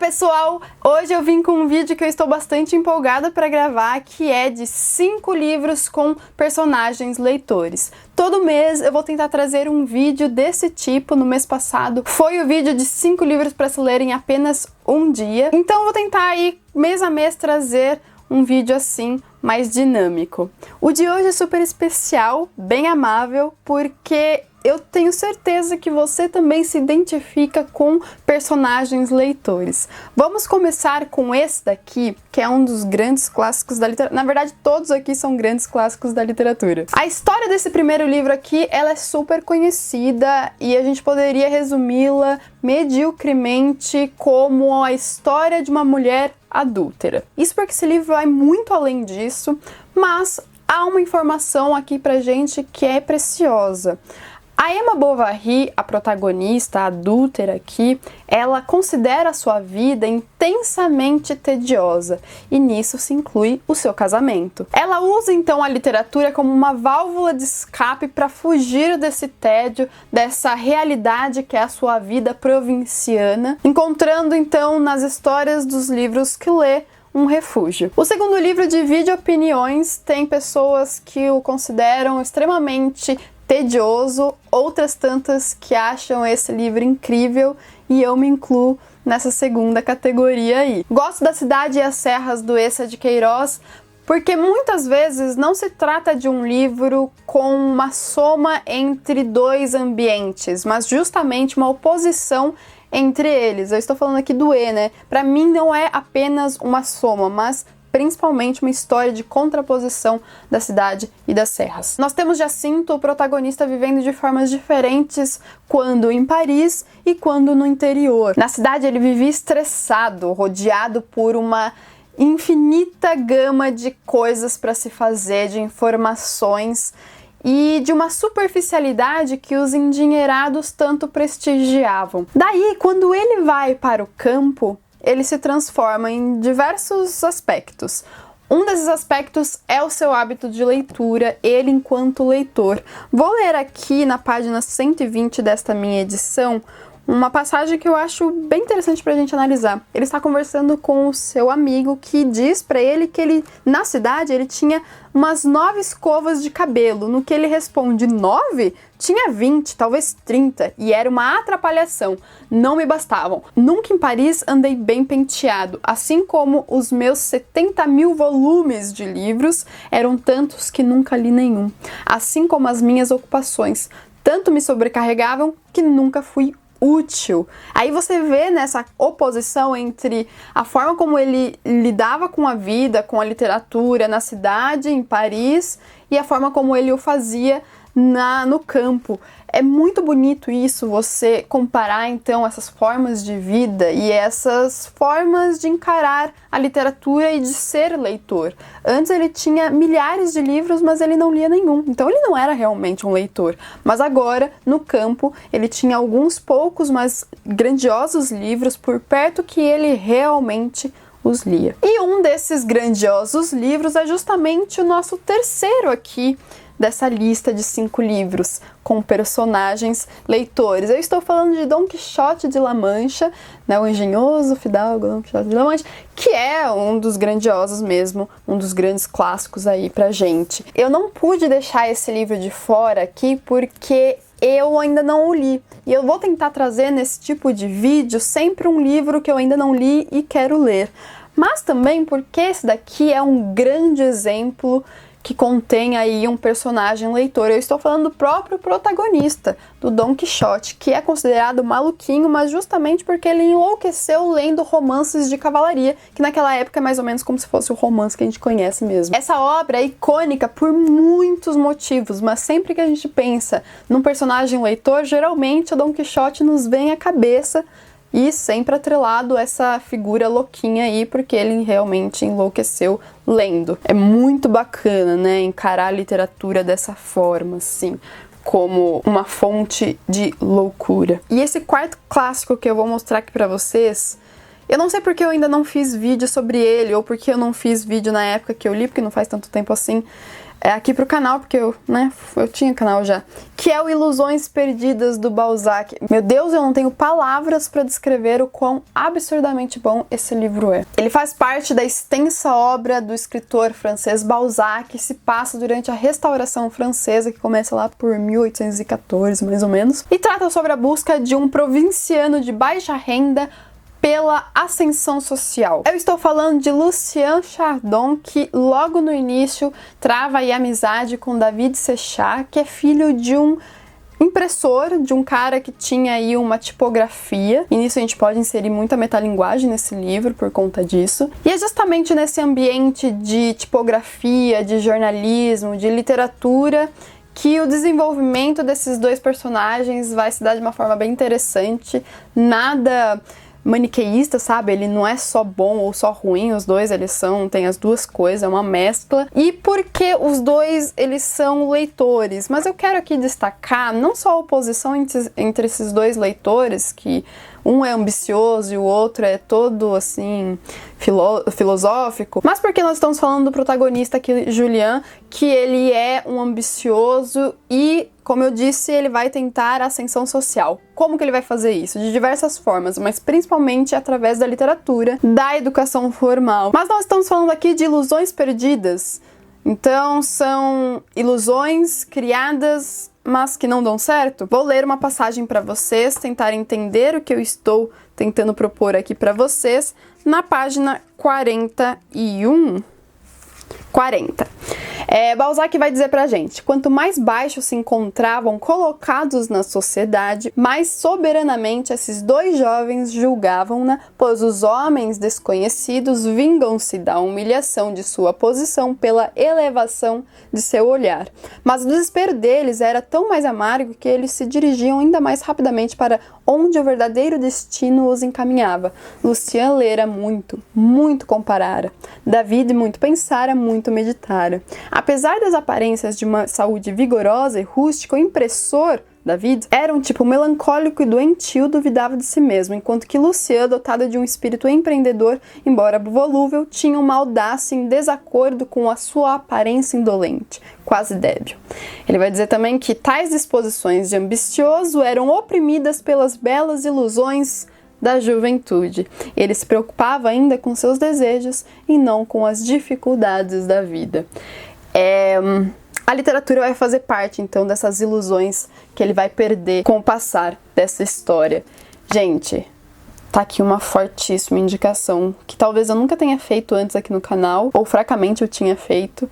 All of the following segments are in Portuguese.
pessoal, hoje eu vim com um vídeo que eu estou bastante empolgada para gravar, que é de 5 livros com personagens leitores. Todo mês eu vou tentar trazer um vídeo desse tipo. No mês passado foi o vídeo de 5 livros para se ler em apenas um dia. Então eu vou tentar aí mês a mês trazer um vídeo assim, mais dinâmico. O de hoje é super especial, bem amável, porque eu tenho certeza que você também se identifica com personagens leitores. Vamos começar com esse daqui, que é um dos grandes clássicos da literatura. Na verdade, todos aqui são grandes clássicos da literatura. A história desse primeiro livro aqui, ela é super conhecida e a gente poderia resumi-la mediocremente como a história de uma mulher adúltera. Isso porque esse livro vai muito além disso, mas há uma informação aqui pra gente que é preciosa. A Emma Bovary, a protagonista, a adúltera aqui, ela considera a sua vida intensamente tediosa, e nisso se inclui o seu casamento. Ela usa então a literatura como uma válvula de escape para fugir desse tédio, dessa realidade que é a sua vida provinciana, encontrando então nas histórias dos livros que lê um refúgio. O segundo livro divide opiniões, tem pessoas que o consideram extremamente tedioso, outras tantas que acham esse livro incrível, e eu me incluo nessa segunda categoria aí. Gosto da Cidade e as Serras, do Eça de Queiroz, porque muitas vezes não se trata de um livro com uma soma entre dois ambientes, mas justamente uma oposição entre eles. Eu estou falando aqui do E, né? Para mim não é apenas uma soma, mas principalmente uma história de contraposição da cidade e das serras. Nós temos Jacinto, o protagonista, vivendo de formas diferentes quando em Paris e quando no interior. Na cidade ele vivia estressado, rodeado por uma infinita gama de coisas para se fazer, de informações e de uma superficialidade que os endinheirados tanto prestigiavam. Daí, quando ele vai para o campo, ele se transforma em diversos aspectos. Um desses aspectos é o seu hábito de leitura, ele enquanto leitor. Vou ler aqui na página 120 desta minha edição uma passagem que eu acho bem interessante pra gente analisar. Ele está conversando com o seu amigo que diz pra ele que ele, na cidade, ele tinha umas 9 escovas de cabelo. No que ele responde 9? Tinha 20, talvez 30, e era uma atrapalhação. Não me bastavam. Nunca em Paris andei bem penteado, assim como os meus 70 mil volumes de livros, eram tantos que nunca li nenhum. Assim como as minhas ocupações, tanto me sobrecarregavam que nunca fui útil. Aí você vê nessa oposição entre a forma como ele lidava com a vida, com a literatura na cidade, em Paris, e a forma como ele o fazia no campo. É muito bonito isso, você comparar então essas formas de vida e essas formas de encarar a literatura e de ser leitor. Antes ele tinha milhares de livros, mas ele não lia nenhum, então ele não era realmente um leitor. Mas agora, no campo, ele tinha alguns poucos, mas grandiosos livros por perto que ele realmente os lia. E um desses grandiosos livros é justamente o nosso terceiro aqui dessa lista de 5 livros com personagens leitores. Eu estou falando de Dom Quixote de La Mancha, né, o engenhoso fidalgo Dom Quixote de La Mancha, que é um dos grandiosos mesmo, um dos grandes clássicos aí pra gente. Eu não pude deixar esse livro de fora aqui porque eu ainda não o li, e eu vou tentar trazer nesse tipo de vídeo sempre um livro que eu ainda não li e quero ler, mas também porque esse daqui é um grande exemplo que contém aí um personagem leitor. Eu estou falando do próprio protagonista, do Dom Quixote, que é considerado maluquinho, mas justamente porque ele enlouqueceu lendo romances de cavalaria, que naquela época é mais ou menos como se fosse o romance que a gente conhece mesmo. Essa obra é icônica por muitos motivos, mas sempre que a gente pensa num personagem leitor, geralmente o Dom Quixote nos vem à cabeça, e sempre atrelado essa figura louquinha aí, porque ele realmente enlouqueceu lendo. É muito bacana, né, encarar a literatura dessa forma, assim, como uma fonte de loucura. E esse quarto clássico que eu vou mostrar aqui pra vocês, eu não sei porque eu ainda não fiz vídeo sobre ele, ou porque eu não fiz vídeo na época que eu li, porque não faz tanto tempo assim, é aqui pro canal, porque eu tinha canal já, que é o Ilusões Perdidas do Balzac. Meu Deus, eu não tenho palavras para descrever o quão absurdamente bom esse livro é. Ele faz parte da extensa obra do escritor francês Balzac, que se passa durante a Restauração Francesa, que começa lá por 1814, mais ou menos, e trata sobre a busca de um provinciano de baixa renda pela ascensão social. Eu estou falando de Lucien Chardon, que logo no início trava aí amizade com David Séchard, que é filho de um impressor, de um cara que tinha aí uma tipografia, e nisso a gente pode inserir muita metalinguagem nesse livro por conta disso. E é justamente nesse ambiente de tipografia, de jornalismo, de literatura, que o desenvolvimento desses dois personagens vai se dar de uma forma bem interessante, nada maniqueísta, sabe? Ele não é só bom ou só ruim, os dois tem as duas coisas, é uma mescla. E porque os dois, eles são leitores, mas eu quero aqui destacar não só a oposição entre esses dois leitores, que um é ambicioso e o outro é todo, assim, filosófico, mas porque nós estamos falando do protagonista aqui, Julien, que ele é um ambicioso e, como eu disse, ele vai tentar a ascensão social. Como que ele vai fazer isso? De diversas formas, mas principalmente através da literatura, da educação formal. Mas nós estamos falando aqui de ilusões perdidas. Então, são ilusões criadas, mas que não dão certo. Vou ler uma passagem para vocês, tentar entender o que eu estou tentando propor aqui para vocês, na página 41. 40. Balzac vai dizer pra gente: quanto mais baixo se encontravam colocados na sociedade, mais soberanamente esses dois jovens julgavam-na, pois os homens desconhecidos vingam-se da humilhação de sua posição pela elevação de seu olhar. Mas o desespero deles era tão mais amargo que eles se dirigiam ainda mais rapidamente para onde o verdadeiro destino os encaminhava. Lucien lera muito, muito comparara. David muito pensara, muito meditara. Apesar das aparências de uma saúde vigorosa e rústica, o impressor, David, era um tipo melancólico e doentio, duvidava de si mesmo, enquanto que Lucien, dotada de um espírito empreendedor, embora volúvel, tinha uma audácia em desacordo com a sua aparência indolente, quase débil. Ele vai dizer também que tais disposições de ambicioso eram oprimidas pelas belas ilusões da juventude. Ele se preocupava ainda com seus desejos e não com as dificuldades da vida. A literatura vai fazer parte, então, dessas ilusões que ele vai perder com o passar dessa história. Gente, tá aqui uma fortíssima indicação que talvez eu nunca tenha feito antes aqui no canal, ou fracamente eu tinha feito,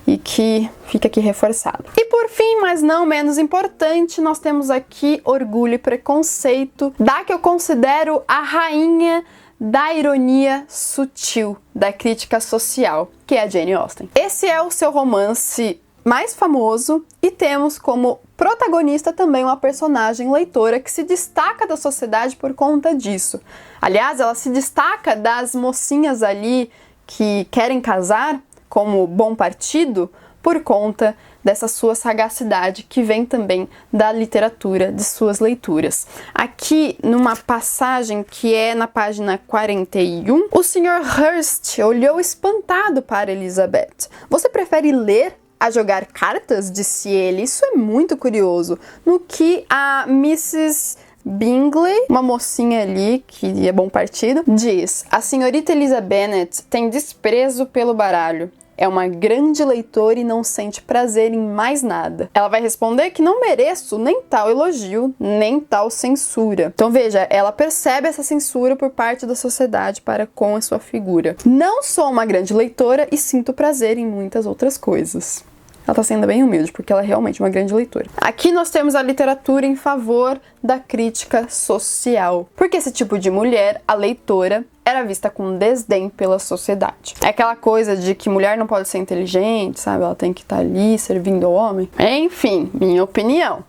e que fica aqui reforçado. E por fim, mas não menos importante, nós temos aqui Orgulho e Preconceito, da que eu considero a rainha da ironia sutil, da crítica social, que é a Jane Austen. Esse é o seu romance mais famoso e temos como protagonista também uma personagem leitora que se destaca da sociedade por conta disso. Aliás, ela se destaca das mocinhas ali que querem casar como bom partido por conta dessa sua sagacidade que vem também da literatura, de suas leituras. Aqui, numa passagem que é na página 41, o Sr. Hurst olhou espantado para Elizabeth. Você prefere ler a jogar cartas? Disse ele. Isso é muito curioso. No que a Mrs. Bingley, uma mocinha ali que é bom partido, diz: a senhorita Eliza Bennet tem desprezo pelo baralho. É uma grande leitora e não sente prazer em mais nada. Ela vai responder que não mereço nem tal elogio, nem tal censura. Então veja, ela percebe essa censura por parte da sociedade para com a sua figura. Não sou uma grande leitora e sinto prazer em muitas outras coisas. Ela tá sendo bem humilde, porque ela é realmente uma grande leitora. Aqui nós temos a literatura em favor da crítica social. Porque esse tipo de mulher, a leitora, era vista com desdém pela sociedade. É aquela coisa de que mulher não pode ser inteligente, sabe? Ela tem que estar ali servindo ao homem. Enfim, minha opinião.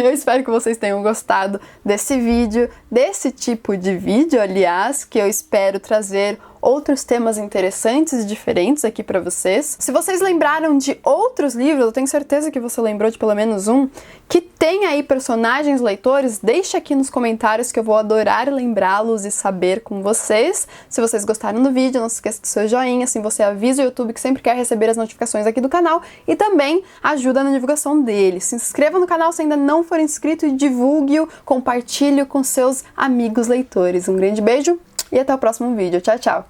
Eu espero que vocês tenham gostado desse vídeo, desse tipo de vídeo, aliás, que eu espero trazer outros temas interessantes e diferentes aqui pra vocês. Se vocês lembraram de outros livros, eu tenho certeza que você lembrou de pelo menos um, que tem aí personagens leitores, deixa aqui nos comentários que eu vou adorar lembrá-los e saber com vocês. vocês. Se vocês gostaram do vídeo, não se esqueça do seu joinha, assim você avisa o YouTube que sempre quer receber as notificações aqui do canal e também ajuda na divulgação dele. Se inscreva no canal se ainda não for inscrito e divulgue-o, compartilhe com seus amigos leitores. Um grande beijo e até o próximo vídeo. Tchau, tchau!